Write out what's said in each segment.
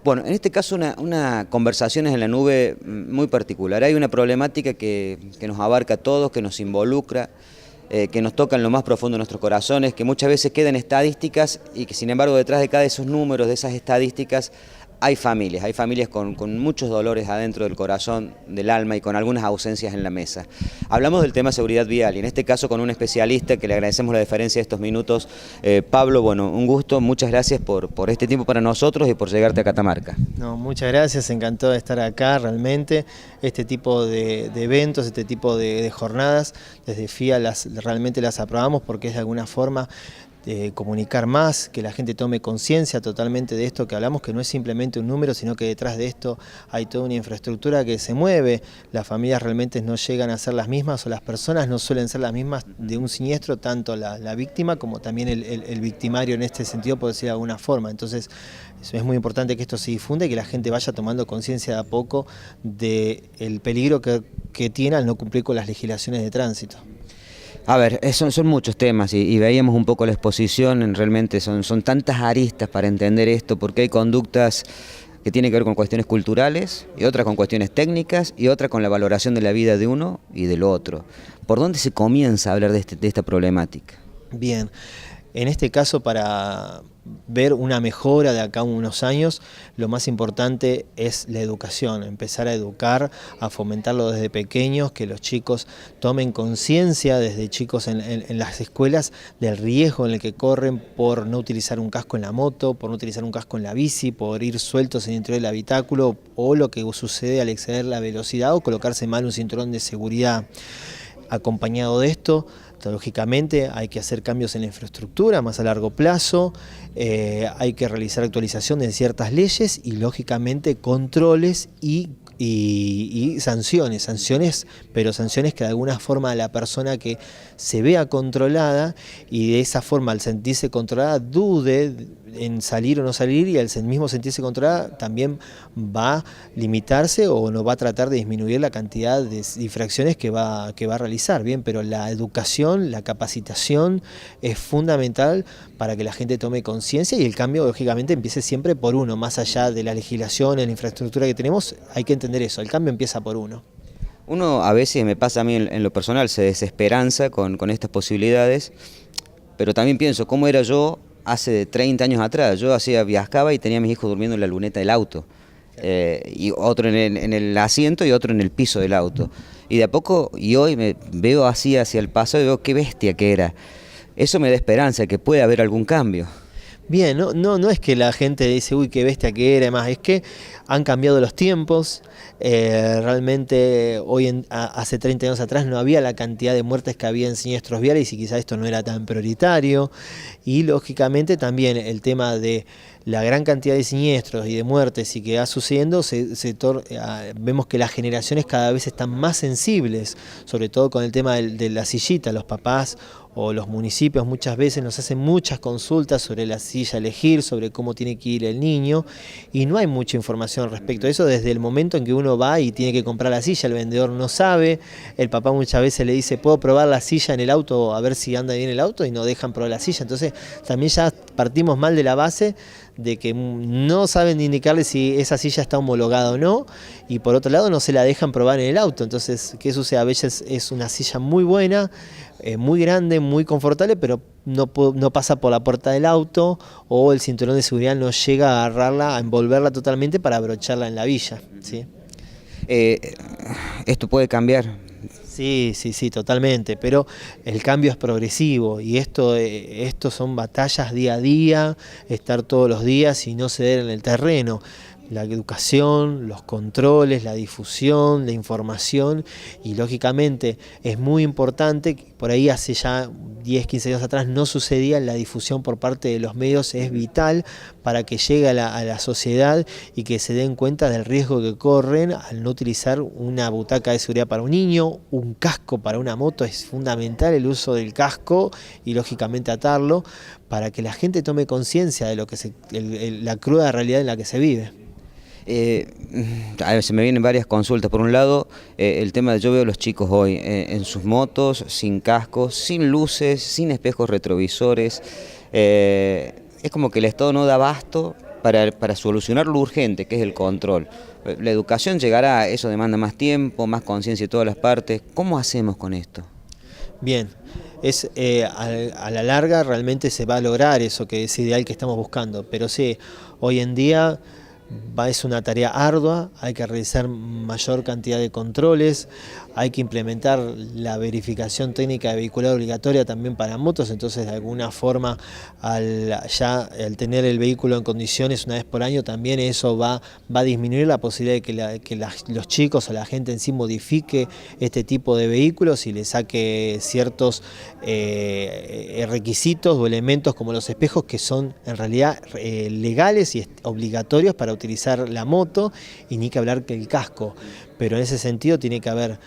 Bueno, en este caso una conversaciones en la nube muy particular. Hay una problemática que nos abarca a todos, que nos involucra, que nos toca en lo más profundo de nuestros corazones, que muchas veces queda en estadísticas y que sin embargo detrás de cada de esos números, de esas estadísticas, hay familias con muchos dolores adentro del corazón, del alma y con algunas ausencias en la mesa. Hablamos del tema seguridad vial y en este caso con un especialista que le agradecemos la deferencia de estos minutos. Pablo, bueno, un gusto, muchas gracias por este tiempo para nosotros y por llegarte a Catamarca. No, muchas gracias, encantado de estar acá realmente. Este tipo de eventos, este tipo de jornadas, desde FIA realmente las aprobamos porque es de alguna forma comunicar más, que la gente tome conciencia totalmente de esto que hablamos, que no es simplemente un número, sino que detrás de esto hay toda una infraestructura que se mueve. Las familias realmente no llegan a ser las mismas o las personas no suelen ser las mismas de un siniestro, tanto la víctima como también el victimario en este sentido, por decir de alguna forma. Entonces es muy importante que esto se difunda y que la gente vaya tomando conciencia de a poco del peligro que tiene al no cumplir con las legislaciones de tránsito. A ver, son muchos temas y veíamos un poco la exposición, realmente son tantas aristas para entender esto, porque hay conductas que tienen que ver con cuestiones culturales, y otras con cuestiones técnicas, y otras con la valoración de la vida de uno y del otro. ¿Por dónde se comienza a hablar de esta problemática? Bien, en este caso para ver una mejora de acá a unos años, lo más importante es la educación, empezar a educar, a fomentarlo desde pequeños, que los chicos tomen conciencia desde chicos en las escuelas del riesgo en el que corren por no utilizar un casco en la moto, por no utilizar un casco en la bici, por ir sueltos en el interior del habitáculo o lo que sucede al exceder la velocidad o colocarse mal un cinturón de seguridad. Acompañado de esto, lógicamente hay que hacer cambios en la infraestructura más a largo plazo, hay que realizar actualización de ciertas leyes y lógicamente controles y sanciones, pero sanciones que de alguna forma la persona que se vea controlada y de esa forma al sentirse controlada dude en salir o no salir, y al mismo sentirse controlada también va a limitarse o no va a tratar de disminuir la cantidad de infracciones que va a realizar. Bien, pero la educación, la capacitación es fundamental para que la gente tome conciencia y el cambio lógicamente empiece siempre por uno, más allá de la legislación, en la infraestructura que tenemos, hay que entender eso, el cambio empieza por uno. Uno a veces, me pasa a mí en lo personal, se desesperanza con estas posibilidades, pero también pienso, ¿cómo era yo hace 30 años atrás? Yo viajaba y tenía a mis hijos durmiendo en la luneta del auto, y otro en el asiento y otro en el piso del auto. Y de a poco, y hoy me veo así hacia el paso y veo qué bestia que era. Eso me da esperanza, que puede haber algún cambio. Bien, no es que la gente dice, uy, qué bestia que era, más es que han cambiado los tiempos, realmente hace 30 años atrás no había la cantidad de muertes que había en siniestros viales y quizá esto no era tan prioritario, y lógicamente también el tema de la gran cantidad de siniestros y de muertes y que va sucediendo, vemos que las generaciones cada vez están más sensibles, sobre todo con el tema de la sillita, los papás o los municipios muchas veces nos hacen muchas consultas sobre la silla a elegir, sobre cómo tiene que ir el niño, y no hay mucha información respecto a eso desde el momento en que uno va y tiene que comprar la silla, el vendedor no sabe, el papá muchas veces le dice, ¿puedo probar la silla en el auto a ver si anda bien el auto? Y no dejan probar la silla, entonces también ya partimos mal de la base de que no saben indicarle si esa silla está homologada o no, y por otro lado no se la dejan probar en el auto. Entonces, ¿qué sucede? A veces es una silla muy buena, muy grande, muy confortable, pero no pasa por la puerta del auto, o el cinturón de seguridad no llega a agarrarla, a envolverla totalmente para abrocharla en la villa, ¿sí? Esto puede cambiar. Sí, totalmente, pero el cambio es progresivo y esto son batallas día a día, estar todos los días y no ceder en el terreno. La educación, los controles, la difusión, la información, y lógicamente es muy importante, por ahí hace ya 10, 15 años atrás no sucedía, la difusión por parte de los medios es vital para que llegue a la sociedad y que se den cuenta del riesgo que corren al no utilizar una butaca de seguridad para un niño, un casco para una moto. Es fundamental el uso del casco y lógicamente atarlo para que la gente tome conciencia de lo que la cruda realidad en la que se vive. Se me vienen varias consultas. Por un lado, el tema de yo veo a los chicos hoy en sus motos, sin cascos, sin luces, sin espejos retrovisores. Es como que el Estado no da abasto para solucionar lo urgente, que es el control. La educación llegará, eso demanda más tiempo, más conciencia de todas las partes. ¿Cómo hacemos con esto? Bien, a la larga realmente se va a lograr eso que es ideal que estamos buscando, pero sí, hoy en día es una tarea ardua, hay que realizar mayor cantidad de controles, hay que implementar la verificación técnica de vehicular obligatoria también para motos, entonces de alguna forma al tener el vehículo en condiciones una vez por año también eso va a disminuir la posibilidad de que los chicos o la gente en sí modifique este tipo de vehículos y le saque ciertos requisitos o elementos como los espejos que son en realidad legales y obligatorios para utilizar la moto, y ni que hablar que el casco, pero en ese sentido tiene que haber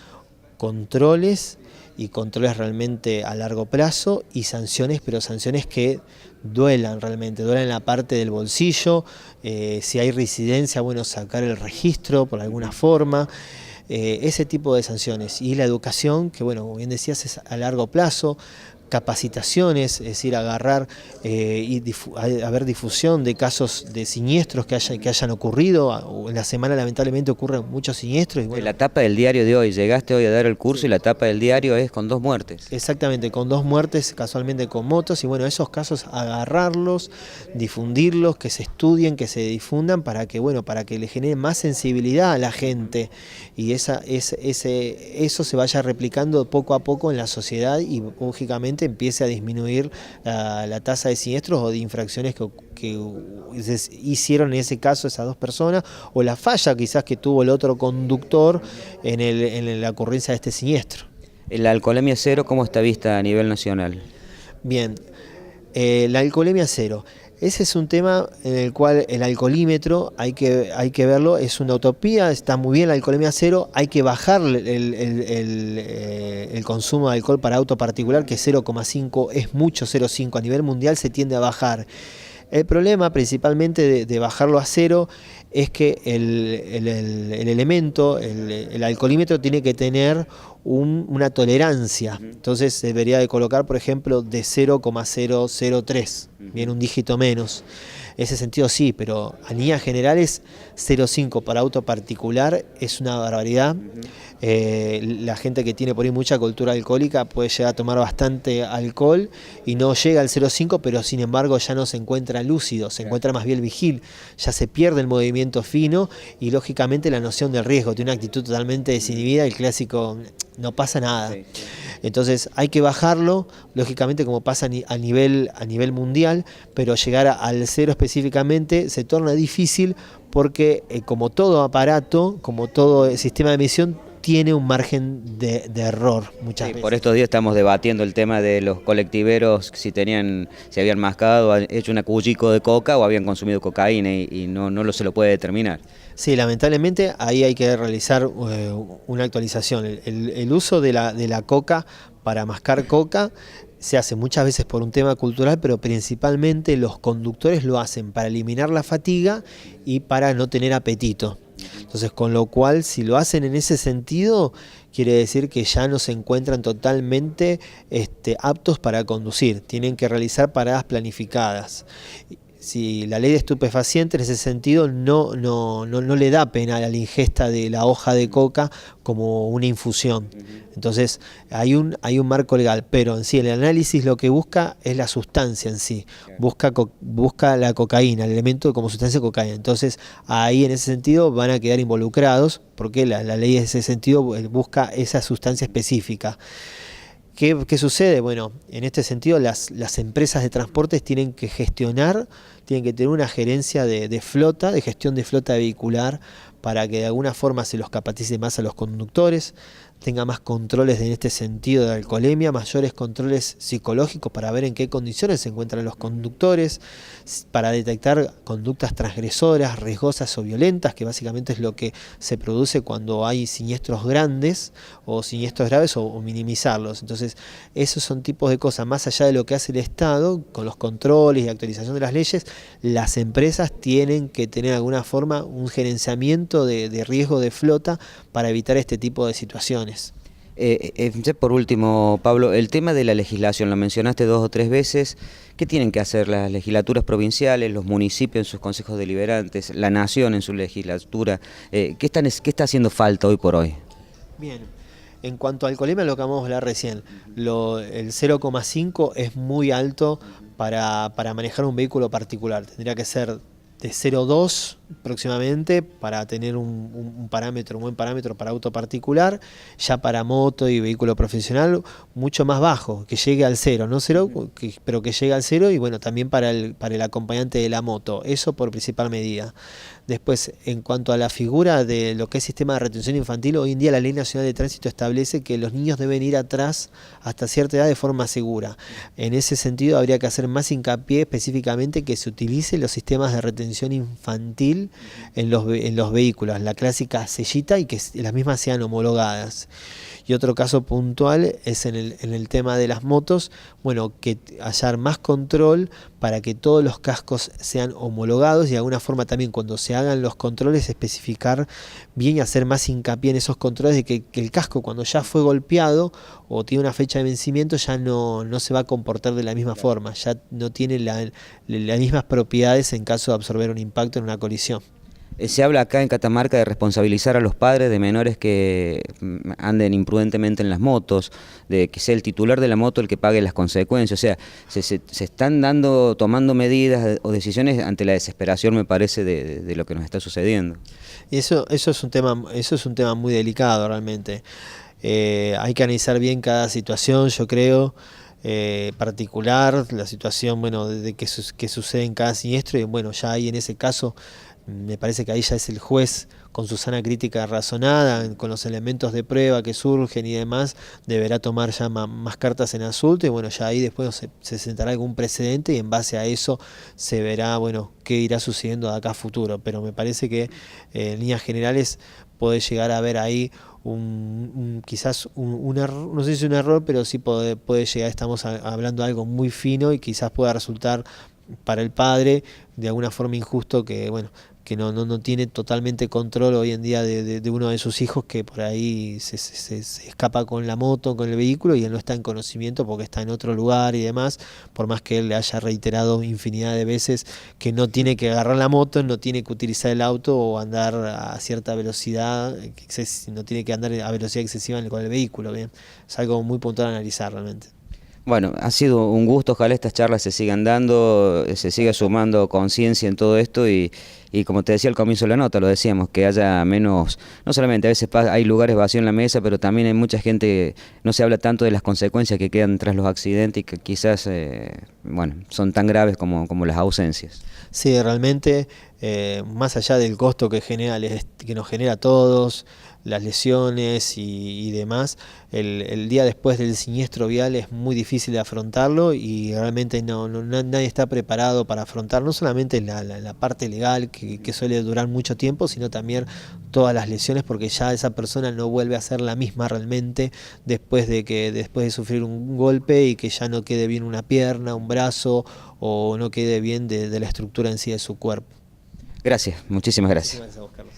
controles y controles realmente a largo plazo y sanciones, pero sanciones que duelan realmente, duelan en la parte del bolsillo, si hay reincidencia, bueno, sacar el registro por alguna forma, ese tipo de sanciones. Y la educación, que bueno, como bien decías, es a largo plazo, capacitaciones, es decir, agarrar y haber difusión de casos de siniestros que hayan ocurrido. En la semana lamentablemente ocurren muchos siniestros. Y bueno, la tapa del diario de hoy, llegaste hoy a dar el curso y la tapa del diario es con 2 muertes. Exactamente, con 2 muertes casualmente con motos, y bueno, esos casos agarrarlos, difundirlos, que se estudien, que se difundan para que, bueno, para que le genere más sensibilidad a la gente y eso se vaya replicando poco a poco en la sociedad y lógicamente empiece a disminuir la tasa de siniestros o de infracciones que hicieron en ese caso esas 2 personas, o la falla quizás que tuvo el otro conductor en la ocurrencia de este siniestro. ¿La alcoholemia cero cómo está vista a nivel nacional? Bien, la alcoholemia cero. Ese es un tema en el cual el alcoholímetro hay que verlo, es una utopía, está muy bien la alcoholemia cero, hay que bajar el consumo de alcohol para auto particular, que 0,5 es mucho, 0,5 a nivel mundial se tiende a bajar. El problema principalmente de bajarlo a 0 es que el elemento, el alcoholímetro tiene que tener una tolerancia, entonces se debería de colocar por ejemplo de 0,003, bien, un dígito menos. En ese sentido sí, pero a líneas generales 0,5 para auto particular es una barbaridad. La gente que tiene por ahí mucha cultura alcohólica puede llegar a tomar bastante alcohol y no llega al 0,5, pero sin embargo ya no se encuentra lúcido, se encuentra más bien vigil, ya se pierde el movimiento fino y lógicamente la noción del riesgo, tiene una actitud totalmente desinhibida, el clásico no pasa nada. Entonces hay que bajarlo, lógicamente como pasa a nivel mundial, pero llegar al 0 específicamente se torna difícil porque como todo aparato, como todo sistema de emisión, tiene un margen de error muchas veces. Por estos días estamos debatiendo el tema de los colectiveros, si habían mascado, hecho una cuyico de coca o habían consumido cocaína y no se lo puede determinar. Sí, lamentablemente ahí hay que realizar una actualización. El uso de la coca para mascar coca se hace muchas veces por un tema cultural, pero principalmente los conductores lo hacen para eliminar la fatiga y para no tener apetito. Entonces, con lo cual, si lo hacen en ese sentido, quiere decir que ya no se encuentran totalmente aptos para conducir. Tienen que realizar paradas planificadas. Si la ley de estupefacientes en ese sentido no le da pena a la ingesta de la hoja de coca como una infusión. Entonces hay un marco legal, pero en sí el análisis lo que busca es la sustancia en sí, busca la cocaína, el elemento como sustancia cocaína. Entonces ahí en ese sentido van a quedar involucrados porque la ley en ese sentido busca esa sustancia específica. ¿Qué sucede? Bueno, en este sentido las empresas de transportes tienen que tener una gerencia de flota, de gestión de flota vehicular, para que de alguna forma se los capacite más a los conductores, tenga más controles en este sentido de alcoholemia, mayores controles psicológicos para ver en qué condiciones se encuentran los conductores, para detectar conductas transgresoras, riesgosas o violentas, que básicamente es lo que se produce cuando hay siniestros grandes o siniestros graves o minimizarlos. Entonces, esos son tipos de cosas, más allá de lo que hace el Estado, con los controles y actualización de las leyes, las empresas tienen que tener de alguna forma un gerenciamiento de riesgo de flota para evitar este tipo de situaciones. Ya por último, Pablo, el tema de la legislación, lo mencionaste 2 o 3 veces. ¿Qué tienen que hacer las legislaturas provinciales, los municipios en sus consejos deliberantes, la nación en su legislatura? ¿Qué está haciendo falta hoy por hoy? Bien, en cuanto al alcoholemia, lo que acabamos de hablar recién, el 0,5 es muy alto para manejar un vehículo particular. Tendría que ser de 0,2 próximamente para tener un parámetro, un buen parámetro para auto particular. Ya para moto y vehículo profesional mucho más bajo, que llegue al 0, no 0, pero que llegue al 0, y bueno, también para el acompañante de la moto, eso por principal medida. Después, en cuanto a la figura de lo que es sistema de retención infantil, hoy en día la Ley Nacional de Tránsito establece que los niños deben ir atrás hasta cierta edad de forma segura. En ese sentido habría que hacer más hincapié específicamente que se utilicen los sistemas de retención infantil en los vehículos, la clásica sellita, y que las mismas sean homologadas. Y otro caso puntual es en el tema de las motos, bueno, que haya más control para que todos los cascos sean homologados, y de alguna forma también cuando se hagan los controles especificar bien y hacer más hincapié en esos controles de que el casco, cuando ya fue golpeado o tiene una fecha de vencimiento, ya no se va a comportar de la misma forma, ya no tiene las mismas propiedades en caso de absorber un impacto en una colisión. Se habla acá en Catamarca de responsabilizar a los padres de menores que anden imprudentemente en las motos, de que sea el titular de la moto el que pague las consecuencias. O sea, se están tomando medidas o decisiones ante la desesperación, me parece, de lo que nos está sucediendo. Y eso es un tema muy delicado realmente. Hay que analizar bien cada situación, yo creo. Particular, la situación, bueno, de que sucede en cada siniestro, y bueno, ya ahí en ese caso me parece que ahí ya es el juez, con su sana crítica razonada, con los elementos de prueba que surgen y demás, deberá tomar ya más cartas en asunto, y bueno, ya ahí después se sentará algún precedente, y en base a eso se verá, bueno, qué irá sucediendo de acá a futuro. Pero me parece que en líneas generales puede llegar a haber ahí quizás un error, no sé si es un error, pero sí puede llegar, estamos hablando de algo muy fino, y quizás pueda resultar para el padre de alguna forma injusto, que bueno, que no tiene totalmente control hoy en día de uno de sus hijos, que por ahí se escapa con la moto, con el vehículo, y él no está en conocimiento porque está en otro lugar y demás, por más que él le haya reiterado infinidad de veces que no tiene que agarrar la moto, no tiene que utilizar el auto o andar a cierta velocidad, no tiene que andar a velocidad excesiva con el vehículo. Bien, es algo muy puntual a analizar realmente. Bueno, ha sido un gusto, ojalá estas charlas se sigan dando, se siga sumando conciencia en todo esto, y como te decía al comienzo de la nota, lo decíamos, que haya menos, no solamente a veces hay lugares vacíos en la mesa, pero también hay mucha gente, no se habla tanto de las consecuencias que quedan tras los accidentes, y que quizás bueno, son tan graves como las ausencias. Sí, realmente, más allá del costo que nos genera a todos, las lesiones y demás, el día después del siniestro vial es muy difícil de afrontarlo, y realmente nadie está preparado para afrontar no solamente la parte legal, que suele durar mucho tiempo, sino también todas las lesiones, porque ya esa persona no vuelve a ser la misma realmente después de sufrir un golpe, y que ya no quede bien una pierna, un brazo, o no quede bien de la estructura en sí de su cuerpo. Gracias, muchísimas gracias. Muchísimas gracias a vos, Carlos.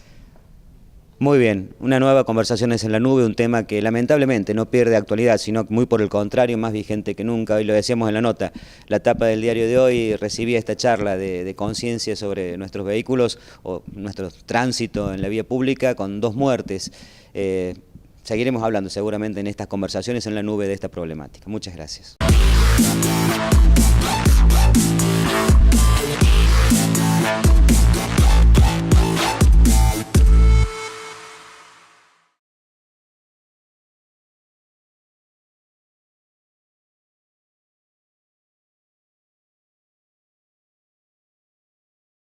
Muy bien, una nueva Conversaciones en la Nube, un tema que lamentablemente no pierde actualidad, sino muy por el contrario, más vigente que nunca. Hoy lo decíamos en la nota, la tapa del diario de hoy recibía esta charla de conciencia sobre nuestros vehículos o nuestro tránsito en la vía pública, con 2 muertes. Seguiremos hablando seguramente en estas Conversaciones en la Nube de esta problemática. Muchas gracias.